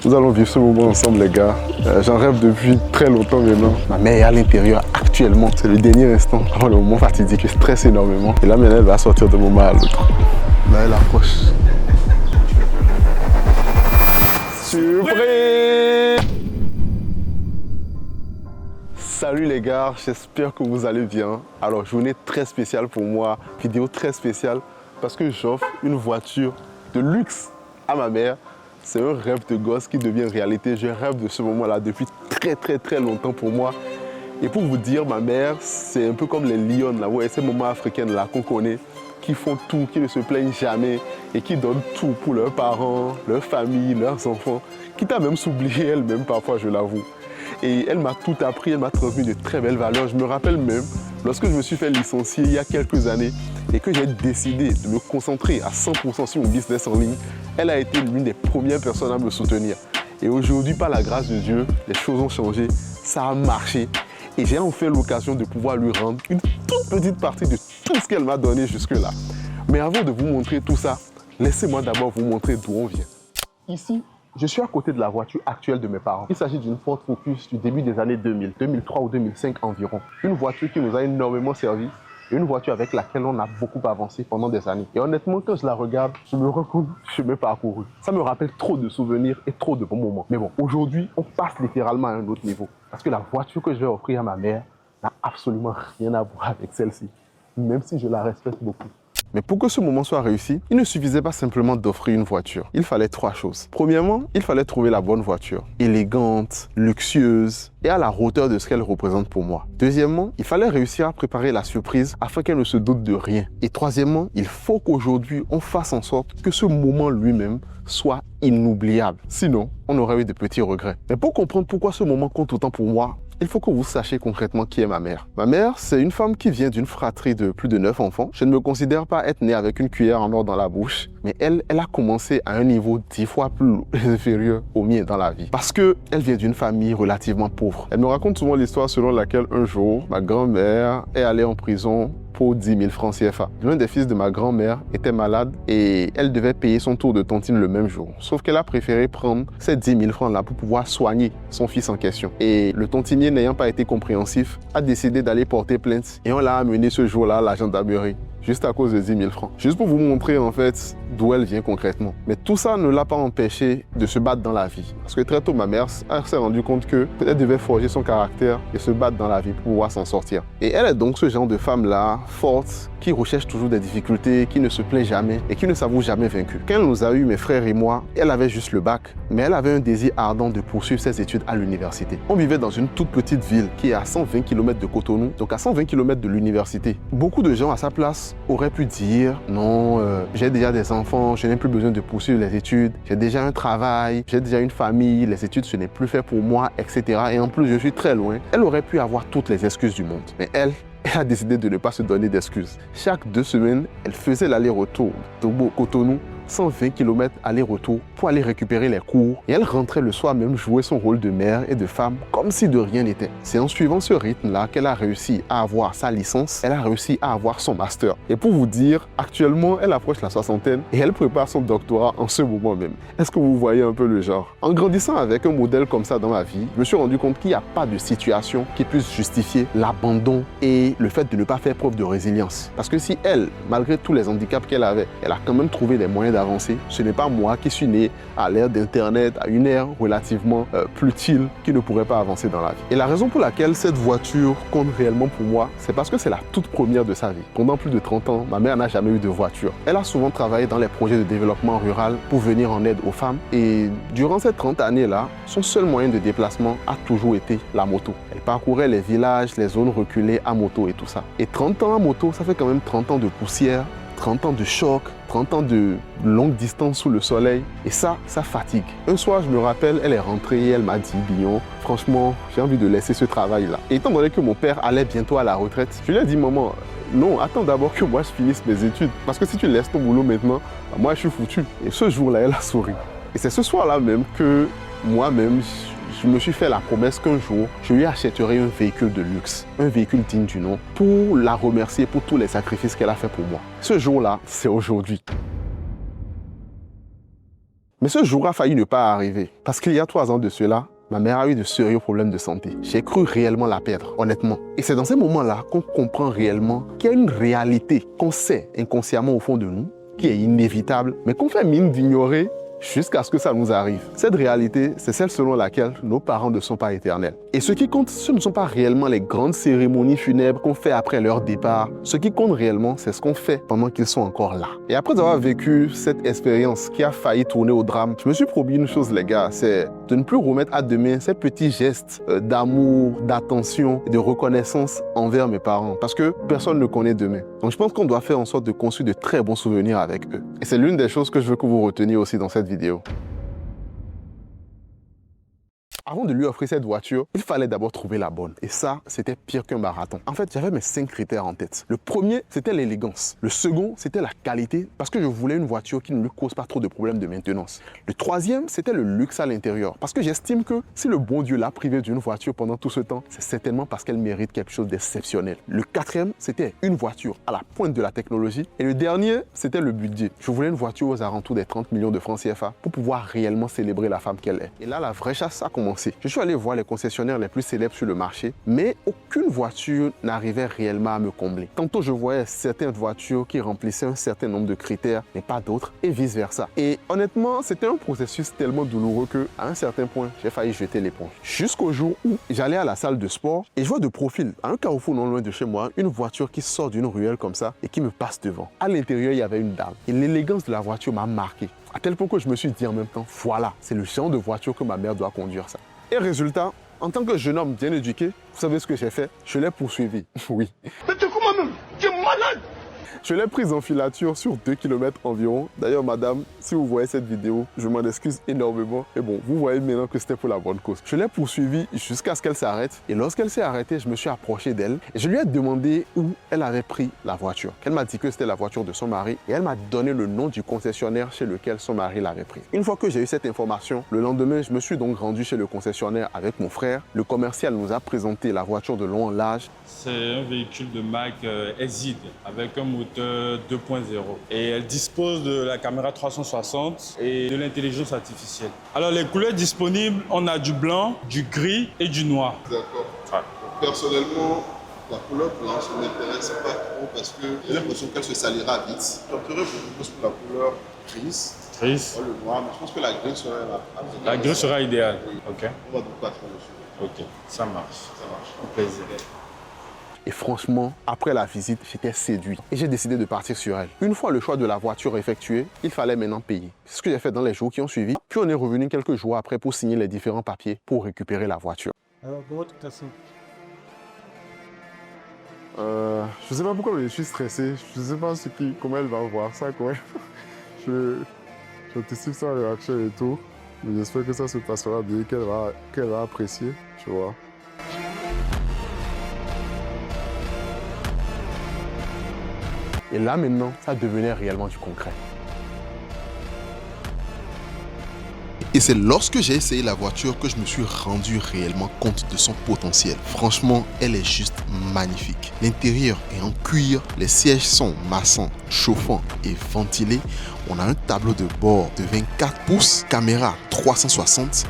Nous allons vivre ce moment ensemble, les gars. J'en rêve depuis très longtemps maintenant. Ma mère est à l'intérieur actuellement. C'est le dernier instant avant le moment fatidique. Je stresse énormément. Et là, maintenant, elle va sortir d'un moment à l'autre. Là, elle approche. Surprise! Salut les gars, j'espère que vous allez bien. Alors, journée très spéciale pour moi. Vidéo très spéciale parce que j'offre une voiture de luxe à ma mère. C'est un rêve de gosse qui devient réalité. Je rêve de ce moment-là depuis très longtemps pour moi. Et pour vous dire, ma mère, c'est un peu comme les lionnes, là, ouais, ces mamans africaines là qu'on connaît, qui font tout, qui ne se plaignent jamais et qui donnent tout pour leurs parents, leur famille, leurs enfants, quitte à même s'oublier elle-même parfois, je l'avoue. Et elle m'a tout appris, elle m'a transmis de très belles valeurs. Je me rappelle même, lorsque je me suis fait licencier il y a quelques années et que j'ai décidé de me concentrer à 100% sur mon business en ligne, elle a été l'une des premières personnes à me soutenir. Et aujourd'hui, par la grâce de Dieu, les choses ont changé, ça a marché. Et j'ai enfin l'occasion de pouvoir lui rendre une toute petite partie de tout ce qu'elle m'a donné jusque-là. Mais avant de vous montrer tout ça, laissez-moi d'abord vous montrer d'où on vient. Ici, je suis à côté de la voiture actuelle de mes parents. Il s'agit d'une Ford Focus du début des années 2000, 2003 ou 2005 environ. Une voiture qui nous a énormément servi. Une voiture avec laquelle on a beaucoup avancé pendant des années. Et honnêtement, quand je la regarde, je me rends compte du chemin parcouru. Ça me rappelle trop de souvenirs et trop de bons moments. Mais bon, aujourd'hui, on passe littéralement à un autre niveau. Parce que la voiture que je vais offrir à ma mère n'a absolument rien à voir avec celle-ci. Même si je la respecte beaucoup. Mais pour que ce moment soit réussi, il ne suffisait pas simplement d'offrir une voiture. Il fallait trois choses. Premièrement, il fallait trouver la bonne voiture. Élégante, luxueuse et à la hauteur de ce qu'elle représente pour moi. Deuxièmement, il fallait réussir à préparer la surprise afin qu'elle ne se doute de rien. Et troisièmement, il faut qu'aujourd'hui, on fasse en sorte que ce moment lui-même soit inoubliable. Sinon, on aurait eu de petits regrets. Mais pour comprendre pourquoi ce moment compte autant pour moi, il faut que vous sachiez concrètement qui est ma mère. Ma mère, c'est une femme qui vient d'une fratrie de plus de 9 enfants. Je ne me considère pas être né avec une cuillère en or dans la bouche, mais elle a commencé à un niveau 10 fois plus inférieur au mien dans la vie. Parce qu'elle vient d'une famille relativement pauvre. Elle me raconte souvent l'histoire selon laquelle un jour, ma grand-mère est allée en prison pour 10 000 francs CFA. L'un des fils de ma grand-mère était malade et elle devait payer son tour de tontine le même jour. Sauf qu'elle a préféré prendre ces 10 000 francs-là pour pouvoir soigner son fils en question. Et le tontinier, n'ayant pas été compréhensif, a décidé d'aller porter plainte. Et on l'a amené ce jour-là à la gendarmerie. Juste à cause de 10 000 francs. Juste pour vous montrer en fait d'où elle vient concrètement. Mais tout ça ne l'a pas empêché de se battre dans la vie. Parce que très tôt, ma mère s'est rendue compte que peut-être devait forger son caractère et se battre dans la vie pour pouvoir s'en sortir. Et elle est donc ce genre de femme-là, forte, qui recherche toujours des difficultés, qui ne se plaint jamais et qui ne s'avoue jamais vaincue. Quand elle nous a eu, mes frères et moi, elle avait juste le bac, mais elle avait un désir ardent de poursuivre ses études à l'université. On vivait dans une toute petite ville qui est à 120 km de Cotonou, donc à 120 km de l'université. Beaucoup de gens à sa place auraient pu dire non, j'ai déjà des enfants, je n'ai plus besoin de poursuivre les études, j'ai déjà un travail, j'ai déjà une famille, les études ce n'est plus fait pour moi, etc. Et en plus je suis très loin. Elle aurait pu avoir toutes les excuses du monde. Mais elle a décidé de ne pas se donner d'excuses. Chaque 2 semaines, elle faisait l'aller-retour de Cotonou, 120 km aller-retour pour aller récupérer les cours. Et elle rentrait le soir même jouer son rôle de mère et de femme comme si de rien n'était. C'est en suivant ce rythme-là qu'elle a réussi à avoir sa licence, elle a réussi à avoir son master. Et pour vous dire, actuellement, elle approche la soixantaine et elle prépare son doctorat en ce moment même. Est-ce que vous voyez un peu le genre? En grandissant avec un modèle comme ça dans ma vie, je me suis rendu compte qu'il n'y a pas de situation qui puisse justifier l'abandon et le fait de ne pas faire preuve de résilience. Parce que si elle, malgré tous les handicaps qu'elle avait, elle a quand même trouvé des moyens d'avancer, ce n'est pas moi qui suis né à l'ère d'Internet, à une ère relativement plus utile, qui ne pourrait pas avancer dans la vie. Et la raison pour laquelle cette voiture compte réellement pour moi, c'est parce que c'est la toute première de sa vie. Pendant plus de 30 ans, ma mère n'a jamais eu de voiture. Elle a souvent travaillé dans les projets de développement rural pour venir en aide aux femmes. Et durant ces 30 années-là, son seul moyen de déplacement a toujours été la moto. Elle parcourait les villages, les zones reculées à moto et tout ça. Et 30 ans à moto, ça fait quand même 30 ans de poussière, 30 ans de choc, 30 ans de longue distance sous le soleil. Et ça fatigue. Un soir, je me rappelle, elle est rentrée et elle m'a dit, Bignon, franchement, j'ai envie de laisser ce travail-là. Et étant donné que mon père allait bientôt à la retraite, je lui ai dit, maman, non, attends d'abord que moi je finisse mes études. Parce que si tu laisses ton boulot maintenant, moi je suis foutu. Et ce jour-là, elle a souri. Et c'est ce soir-là même que moi-même, je me suis fait la promesse qu'un jour, je lui achèterai un véhicule de luxe, un véhicule digne du nom, pour la remercier pour tous les sacrifices qu'elle a fait pour moi. Ce jour-là, c'est aujourd'hui. Mais ce jour a failli ne pas arriver. Parce qu'il y a 3 ans de cela, ma mère a eu de sérieux problèmes de santé. J'ai cru réellement la perdre, honnêtement. Et c'est dans ces moments-là qu'on comprend réellement qu'il y a une réalité qu'on sait inconsciemment au fond de nous, qui est inévitable, mais qu'on fait mine d'ignorer jusqu'à ce que ça nous arrive. Cette réalité, c'est celle selon laquelle nos parents ne sont pas éternels. Et ce qui compte, ce ne sont pas réellement les grandes cérémonies funèbres qu'on fait après leur départ. Ce qui compte réellement, c'est ce qu'on fait pendant qu'ils sont encore là. Et après avoir vécu cette expérience qui a failli tourner au drame, je me suis promis une chose, les gars, c'est de ne plus remettre à demain ces petits gestes d'amour, d'attention et de reconnaissance envers mes parents. Parce que personne ne connaît demain. Donc je pense qu'on doit faire en sorte de construire de très bons souvenirs avec eux. Et c'est l'une des choses que je veux que vous reteniez aussi dans cette vidéo. Avant de lui offrir cette voiture, il fallait d'abord trouver la bonne. Et ça, c'était pire qu'un marathon. En fait, j'avais mes 5 critères en tête. Le premier, c'était l'élégance. Le second, c'était la qualité, parce que je voulais une voiture qui ne lui cause pas trop de problèmes de maintenance. Le troisième, c'était le luxe à l'intérieur, parce que j'estime que si le bon Dieu l'a privée d'une voiture pendant tout ce temps, c'est certainement parce qu'elle mérite quelque chose d'exceptionnel. Le quatrième, c'était une voiture à la pointe de la technologie. Et le dernier, c'était le budget. Je voulais une voiture aux alentours des 30 millions de francs CFA pour pouvoir réellement célébrer la femme qu'elle est. Et là, la vraie chasse a commencé. Je suis allé voir les concessionnaires les plus célèbres sur le marché, mais aucune voiture n'arrivait réellement à me combler. Tantôt, je voyais certaines voitures qui remplissaient un certain nombre de critères, mais pas d'autres, et vice-versa. Et honnêtement, c'était un processus tellement douloureux que, à un certain point, j'ai failli jeter l'éponge. Jusqu'au jour où j'allais à la salle de sport et je vois de profil, à un carrefour non loin de chez moi, une voiture qui sort d'une ruelle comme ça et qui me passe devant. À l'intérieur, il y avait une dame. Et l'élégance de la voiture m'a marqué. À tel point que je me suis dit en même temps, voilà, c'est le genre de voiture que ma mère doit conduire ça. Et résultat, en tant que jeune homme bien éduqué, vous savez ce que j'ai fait? Je l'ai poursuivi, oui. Mais tu es comment même? Tu es malade! Je l'ai prise en filature sur 2 km environ. D'ailleurs, madame, si vous voyez cette vidéo, je m'en excuse énormément. Et bon, vous voyez maintenant que c'était pour la bonne cause. Je l'ai poursuivie jusqu'à ce qu'elle s'arrête. Et lorsqu'elle s'est arrêtée, je me suis approché d'elle. Et je lui ai demandé où elle avait pris la voiture. Elle m'a dit que c'était la voiture de son mari. Et elle m'a donné le nom du concessionnaire chez lequel son mari l'avait prise. Une fois que j'ai eu cette information, le lendemain, je me suis donc rendu chez le concessionnaire avec mon frère. Le commercial nous a présenté la voiture de long en large. C'est un véhicule de marque Exide avec un moteur 2.0 et elle dispose de la caméra 360 et de l'intelligence artificielle. Alors les couleurs disponibles, on a du blanc, du gris et du noir. D'accord. Ouais. Personnellement, la couleur blanche ne m'intéresse pas trop parce que j'ai l'impression qu'elle se salira vite. J'opterais beaucoup plus pour la couleur grise. Grise. Le noir, mais je pense que la grise serait la La grise sera idéale. Oui. Ok. On va donc pas trop dessus. Ok, ça marche. Ça marche. Au plaisir. Et franchement, après la visite, j'étais séduit et j'ai décidé de partir sur elle. Une fois le choix de la voiture effectué, il fallait maintenant payer. C'est ce que j'ai fait dans les jours qui ont suivi. Puis on est revenu quelques jours après pour signer les différents papiers pour récupérer la voiture. Alors, comment tu t'as senti? Je sais pas pourquoi je suis stressé. Je sais pas comment elle va voir ça. J'anticipe sa réaction et tout. Mais j'espère que ça se passera bien, qu'elle va apprécier, tu vois. Et là maintenant, ça devenait réellement du concret. Et c'est lorsque j'ai essayé la voiture que je me suis rendu réellement compte de son potentiel. Franchement, elle est juste magnifique. L'intérieur est en cuir, les sièges sont maçons, chauffants et ventilés. On a un tableau de bord de 24 pouces, caméra 360.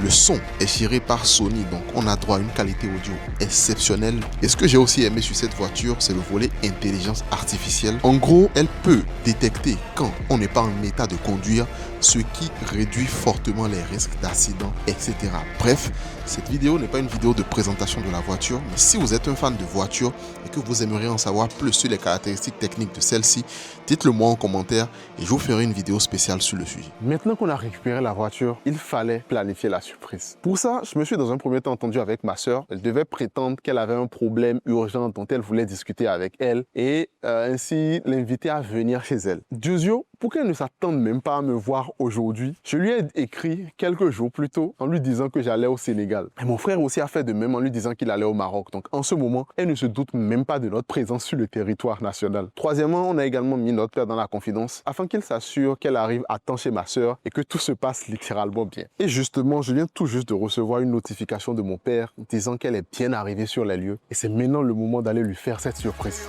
Le son est géré par Sony, donc on a droit à une qualité audio exceptionnelle. Et ce que j'ai aussi aimé sur cette voiture, c'est le volet intelligence artificielle. En gros, elle peut détecter quand on n'est pas en état de conduire, ce qui réduit fortement les risques d'accident, etc. Bref, cette vidéo n'est pas une vidéo de présentation de la voiture, mais si vous êtes un fan de voiture et que vous aimeriez en savoir plus sur les caractéristiques techniques de celle-ci, dites-le moi en commentaire et je vous ferai une vidéo spéciale sur le sujet. Maintenant qu'on a récupéré la voiture, il fallait planifier la surprise. Pour ça, je me suis dans un premier temps entendu avec ma sœur. Elle devait prétendre qu'elle avait un problème urgent dont elle voulait discuter avec elle et ainsi l'inviter à venir chez elle. Diosio, pour qu'elle ne s'attende même pas à me voir aujourd'hui, je lui ai écrit quelques jours plus tôt en lui disant que j'allais au Sénégal. Et mon frère aussi a fait de même en lui disant qu'il allait au Maroc. Donc en ce moment, elle ne se doute même pas de notre présence sur le territoire national. Troisièmement, on a également mis notre père dans la confidence afin qu'il s'assure qu'elle arrive à temps chez ma sœur et que tout se passe littéralement bien. Et justement, je viens tout juste de recevoir une notification de mon père disant qu'elle est bien arrivée sur les lieux. Et c'est maintenant le moment d'aller lui faire cette surprise.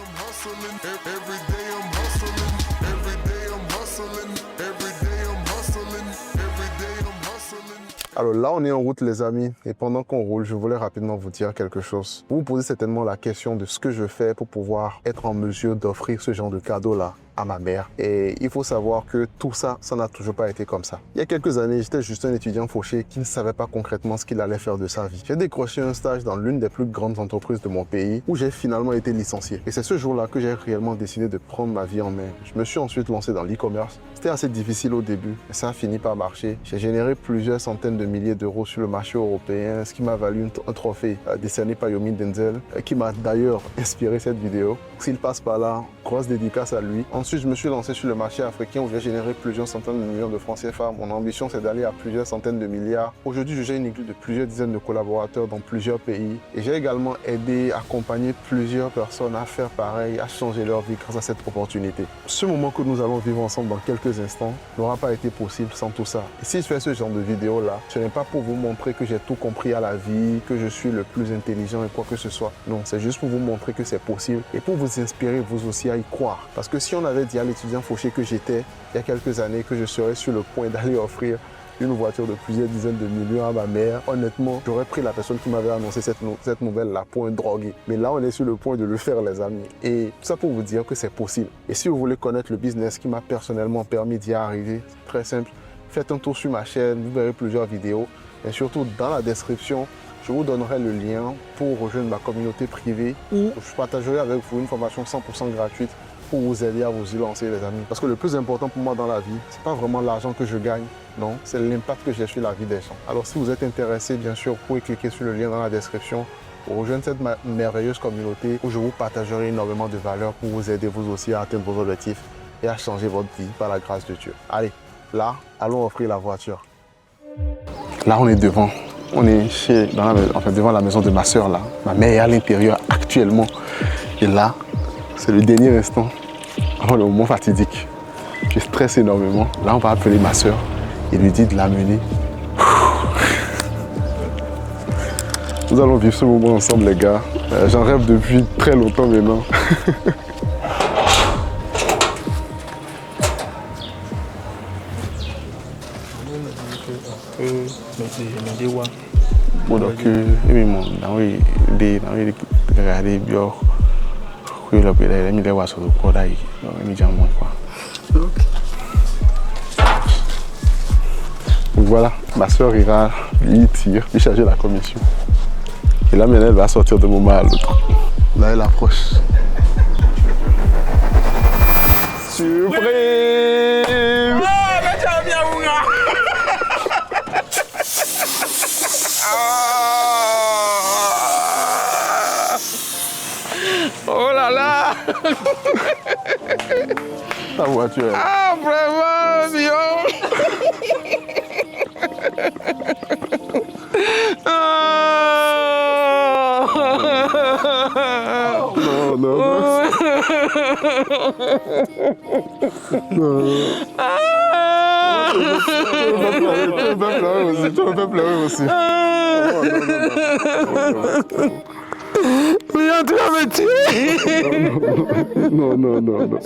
Alors là, on est en route, les amis. Et pendant qu'on roule, je voulais rapidement vous dire quelque chose. Vous vous posez certainement la question de ce que je fais pour pouvoir être en mesure d'offrir ce genre de cadeau-là à ma mère. Et il faut savoir que tout ça, ça n'a toujours pas été comme ça. Il y a quelques années, j'étais juste un étudiant fauché qui ne savait pas concrètement ce qu'il allait faire de sa vie. J'ai décroché un stage dans l'une des plus grandes entreprises de mon pays où j'ai finalement été licencié. Et c'est ce jour-là que j'ai réellement décidé de prendre ma vie en main. Je me suis ensuite lancé dans l'e-commerce. C'était assez difficile au début, mais ça a fini par marcher. J'ai généré plusieurs centaines de milliers d'euros sur le marché européen, ce qui m'a valu un trophée décerné par Yomi Denzel, qui m'a d'ailleurs inspiré cette vidéo. S'il passe par là, grosse dédicace à lui. Ensuite, je me suis lancé sur le marché africain où j'ai généré plusieurs centaines de millions de francs CFA. Mon ambition, c'est d'aller à plusieurs centaines de milliards. Aujourd'hui, je gère une équipe de plusieurs dizaines de collaborateurs dans plusieurs pays. Et j'ai également aidé, accompagné plusieurs personnes à faire pareil, à changer leur vie grâce à cette opportunité. Ce moment que nous allons vivre ensemble dans quelques instants n'aura pas été possible sans tout ça. Et si je fais ce genre de vidéo-là, ce n'est pas pour vous montrer que j'ai tout compris à la vie, que je suis le plus intelligent et quoi que ce soit. Non, c'est juste pour vous montrer que c'est possible et pour vous inspirer vous aussi à y croire. Parce que si on avait dit à l'étudiant fauché que j'étais il y a quelques années que je serais sur le point d'aller offrir une voiture de plusieurs dizaines de millions à ma mère, honnêtement, j'aurais pris la personne qui m'avait annoncé cette nouvelle-là pour un drogué. Mais là, on est sur le point de le faire, les amis. Et tout ça pour vous dire que c'est possible. Et si vous voulez connaître le business qui m'a personnellement permis d'y arriver, c'est très simple. Faites un tour sur ma chaîne, vous verrez plusieurs vidéos. Et surtout, dans la description, je vous donnerai le lien pour rejoindre ma communauté privée où je partagerai avec vous une formation 100% gratuite pour vous aider à vous y lancer, les amis. Parce que le plus important pour moi dans la vie, c'est pas vraiment l'argent que je gagne, non, c'est l'impact que j'ai sur la vie des gens. Alors si vous êtes intéressé, bien sûr, vous pouvez cliquer sur le lien dans la description pour rejoindre cette merveilleuse communauté où je vous partagerai énormément de valeurs pour vous aider vous aussi à atteindre vos objectifs et à changer votre vie par la grâce de Dieu. Allez, là, allons offrir la voiture. Là, on est devant. On est devant la maison de ma soeur, là. Ma mère est à l'intérieur actuellement. Et là, c'est le dernier instant avant le moment fatidique. Je stresse énormément. Là, on va appeler ma soeur et lui dire de l'amener. Nous allons vivre ce moment ensemble, les gars. J'en rêve depuis très longtemps maintenant. Bon, donc, voilà, ma soeur ira lui tire, lui charger la commission. Et là maintenant elle va sortir de moment à l'autre. Là elle approche. Surprise! Ah, mais tu as bien oh là là! Ta voiture. Ah, vraiment, Dion! Non, non, non. Non. Tu me fais pleurer aussi. Mais tu vas me tuer! Non, non, non, non.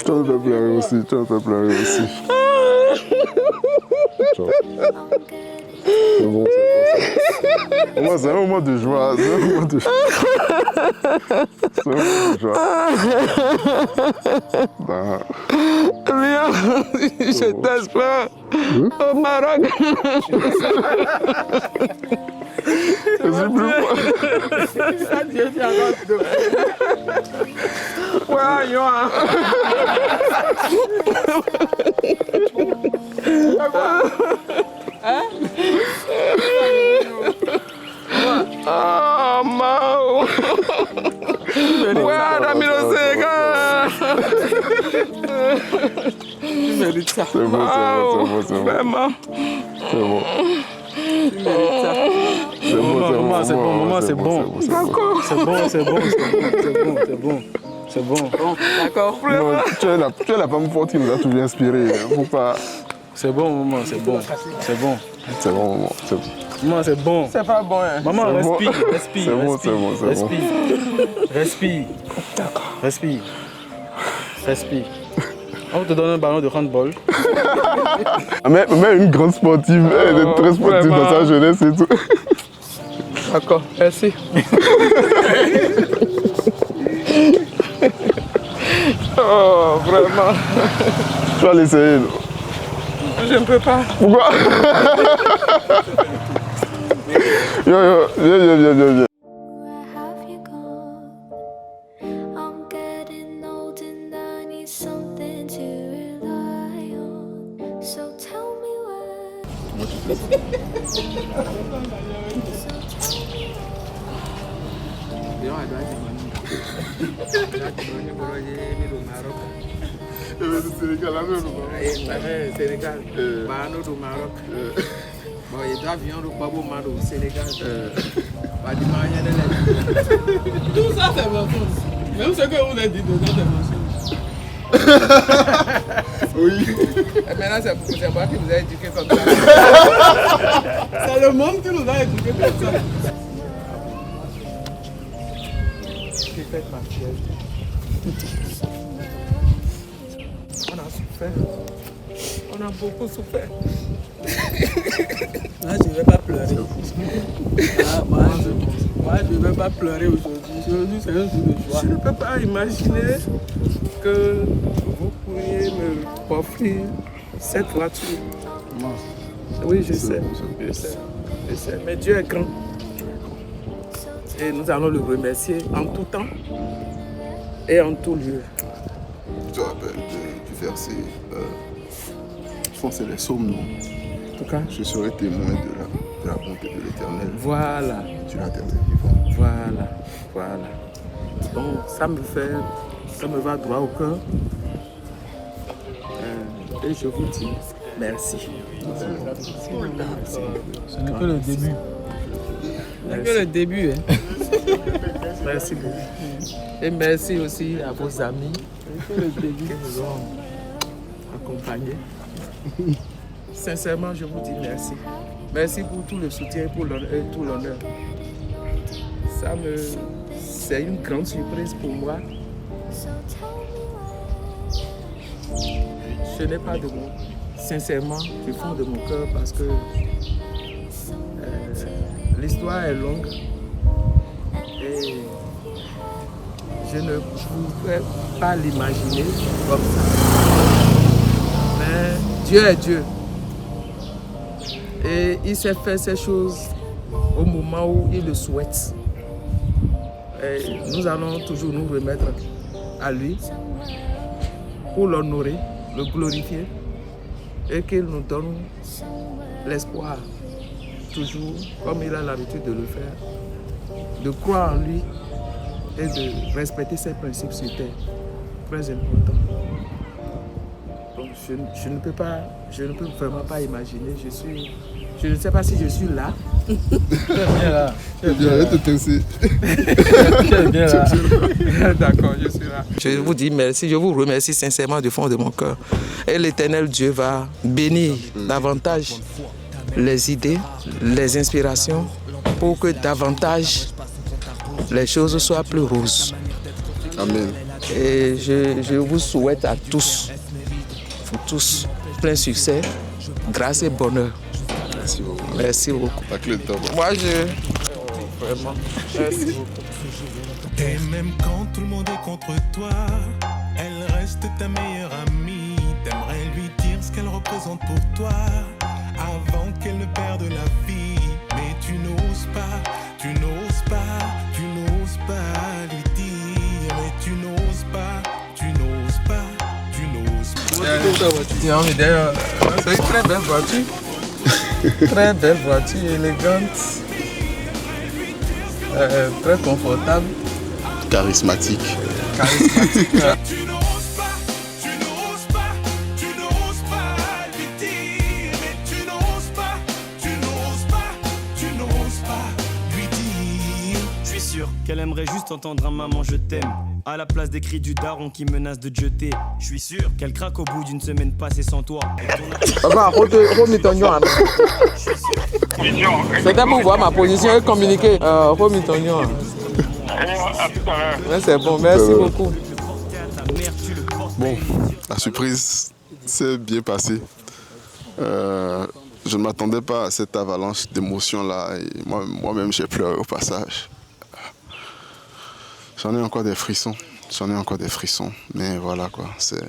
Tu me fais pleurer aussi, tu me fais pleurer aussi. C'est bon, c'est bon. C'est un moment de joie, c'est un moment de joie. C'est un moment de joie. Je t'espère au Maroc. Vas-y, plus fort. Ouais, yo. Ah, Mao. Ouais, Ramiro Sega. Tu mérites ça. C'est bon, c'est bon, c'est bon. Vraiment. C'est bon. Tu mérites ça. C'est bon, Maman, c'est bon, maman, c'est bon. D'accord. C'est bon, c'est bon, c'est bon, c'est bon. C'est bon. D'accord. Tu es la femme forte qui nous a tout bien inspiré. Faut pas... C'est bon, maman, c'est bon. C'est bon. C'est bon, maman. C'est bon. Maman, c'est bon. C'est pas bon, hein. Maman, respire, bon. respire. C'est bon, respire, c'est bon, c'est respire. Respire. Respire. Respire. On te donne un ballon de handball. Mais une grande sportive, elle est très sportive dans sa jeunesse et tout. D'accord, merci. Oh, vraiment. Tu vas l'essayer, non? Je ne peux pas. Pourquoi? Viens. Where have you gone? I'm getting old and I need something to rely on. So tell me where. Sénégal. Bano do Maroc. Bon, il doit venir au Babo Mado au Sénégal. Pas du tout ça, c'est mensonge. Même ce que vous avez dit dedans, c'est mensonge. Oui. Et maintenant, c'est moi qui vous ai éduqué comme ça. C'est le monde qui nous a éduqué comme ça. Qui fait partiel. On a souffert. On a beaucoup souffert. Là, je ne vais pas pleurer. Moi, je ne vais pas pleurer aujourd'hui. Aujourd'hui, c'est un jour de joie. Je ne peux pas imaginer que vous pourriez me offrir cette voiture. Oui, je sais. Mais Dieu est grand. Et nous allons le remercier en tout temps et en tout lieu. Tu te rappelles du verset, je pense que c'est les psaumes, non? En tout cas, Je serai témoin de la bonté de l'Éternel. voilà. Tu l'as terre vivant. Voilà. Donc ça me va droit au cœur. Et je vous dis merci. Ce n'est que le début. Ce n'est que le début. Hein. Merci beaucoup. Et merci aussi à vos amis qui nous ont accompagnés. Sincèrement, je vous dis merci. Merci pour tout le soutien et tout l'honneur. C'est une grande surprise pour moi. Je n'ai pas de mots. Sincèrement, du fond de mon cœur, parce que l'histoire est longue et je ne pouvais pas l'imaginer comme ça. Mais Dieu est Dieu. Et il sait faire ces choses au moment où il le souhaite. Et nous allons toujours nous remettre à lui pour l'honorer, le glorifier et qu'il nous donne l'espoir, toujours comme il a l'habitude de le faire, de croire en lui et de respecter ses principes sur terre. Très important. Donc je ne peux vraiment pas imaginer. Je ne sais pas si je suis là. Tu es bien là. Tu es bien là, tu es bien là. D'accord, je suis là. Je vous dis merci, je vous remercie sincèrement du fond de mon cœur. Et l'Éternel Dieu va bénir davantage les idées, les inspirations, pour que davantage les choses soient plus roses. Amen. Et je vous souhaite à tous, plein succès, grâce et bonheur. Merci beaucoup. Merci beaucoup. La clé de ta voix. Moi, vraiment, merci beaucoup. Et même quand tout le monde est contre toi, elle reste ta meilleure amie. T'aimerais lui dire ce qu'elle représente pour toi, avant qu'elle ne perde la vie. Mais tu n'oses pas, tu n'oses pas, tu n'oses pas lui dire. Mais tu n'oses pas, tu n'oses pas, tu n'oses pas. C'est une très belle voiture. Très belle voiture, élégante, très confortable. Charismatique. Charismatique. Tu n'oses pas, tu n'oses pas, tu n'oses pas lui dire. Mais tu n'oses pas, tu n'oses pas, tu n'oses pas lui dire. Je suis sûr qu'elle aimerait juste entendre un maman je t'aime, à la place des cris du daron qui menace de te jeter. Je suis sûr qu'elle craque au bout d'une semaine passée sans toi. C'était pour voir ma position et communiquer. Remis ton nom. C'est bon, merci beaucoup. Ta mère, tu le portes Bon, la surprise s'est bien passée. Je ne m'attendais pas à cette avalanche d'émotions-là. Et moi-même, j'ai pleuré au passage. J'en ai encore des frissons. Mais voilà quoi, c'est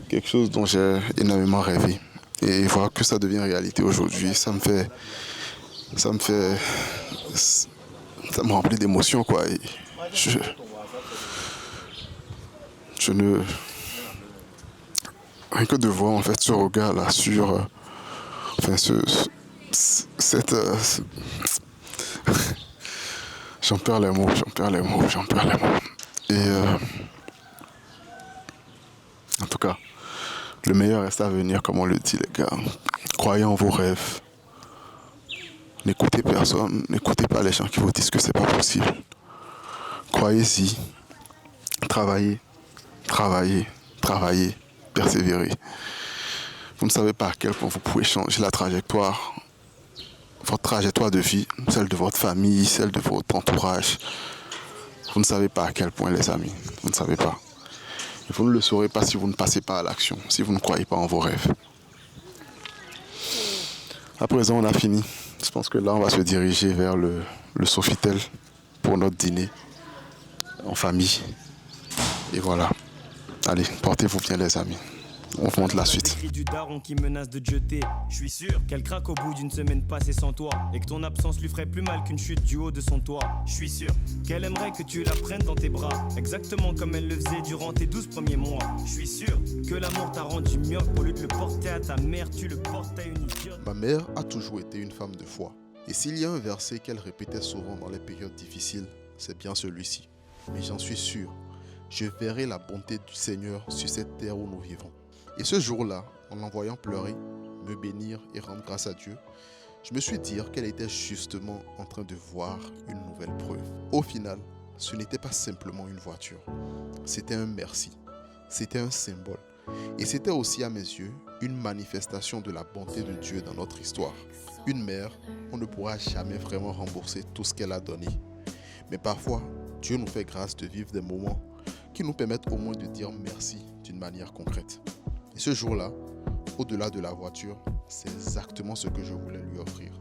quelque chose dont j'ai énormément rêvé. Et voir que ça devient réalité aujourd'hui, ça me remplit d'émotions quoi. Et je ne... Rien que de voir en fait ce regard là sur... J'en perds les mots. Et en tout cas, le meilleur reste à venir, comme on le dit les gars. Croyez en vos rêves. N'écoutez personne, n'écoutez pas les gens qui vous disent que c'est pas possible. Croyez-y, travaillez, persévérez. Vous ne savez pas à quel point vous pouvez changer la trajectoire, votre trajectoire de vie, celle de votre famille, celle de votre entourage. Vous ne savez pas à quel point, les amis, vous ne savez pas. Et vous ne le saurez pas si vous ne passez pas à l'action, si vous ne croyez pas en vos rêves. À présent, on a fini. Je pense que là, on va se diriger vers le Sofitel pour notre dîner en famille. Et voilà. Allez, portez-vous bien, les amis. On monte la suite. Cri du daron qui menace de te jeter. Je suis sûr qu'elle craque au bout d'une semaine passée sans toi et que ton absence lui ferait plus mal qu'une chute du haut de son toit. Je suis sûr qu'elle aimerait que tu la prennes dans tes bras, exactement comme elle le faisait durant tes 12 premiers mois. Je suis sûr que l'amour t'a rendu mieux. Au lieu de le porter à ta mère, tu le portes à une idiote. Ma mère a toujours été une femme de foi. Et s'il y a un verset qu'elle répétait souvent dans les périodes difficiles, c'est bien celui-ci. Mais j'en suis sûr, je verrai la bonté du Seigneur sur cette terre où nous vivons. Et ce jour-là, en l'envoyant pleurer, me bénir et rendre grâce à Dieu, je me suis dit qu'elle était justement en train de voir une nouvelle preuve. Au final, ce n'était pas simplement une voiture, c'était un merci, c'était un symbole. Et c'était aussi à mes yeux une manifestation de la bonté de Dieu dans notre histoire. Une mère, on ne pourra jamais vraiment rembourser tout ce qu'elle a donné. Mais parfois, Dieu nous fait grâce de vivre des moments qui nous permettent au moins de dire merci d'une manière concrète. Et ce jour-là, au-delà de la voiture, c'est exactement ce que je voulais lui offrir.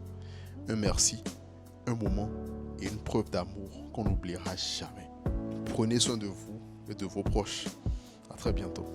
Un merci, un moment et une preuve d'amour qu'on n'oubliera jamais. Prenez soin de vous et de vos proches. À très bientôt.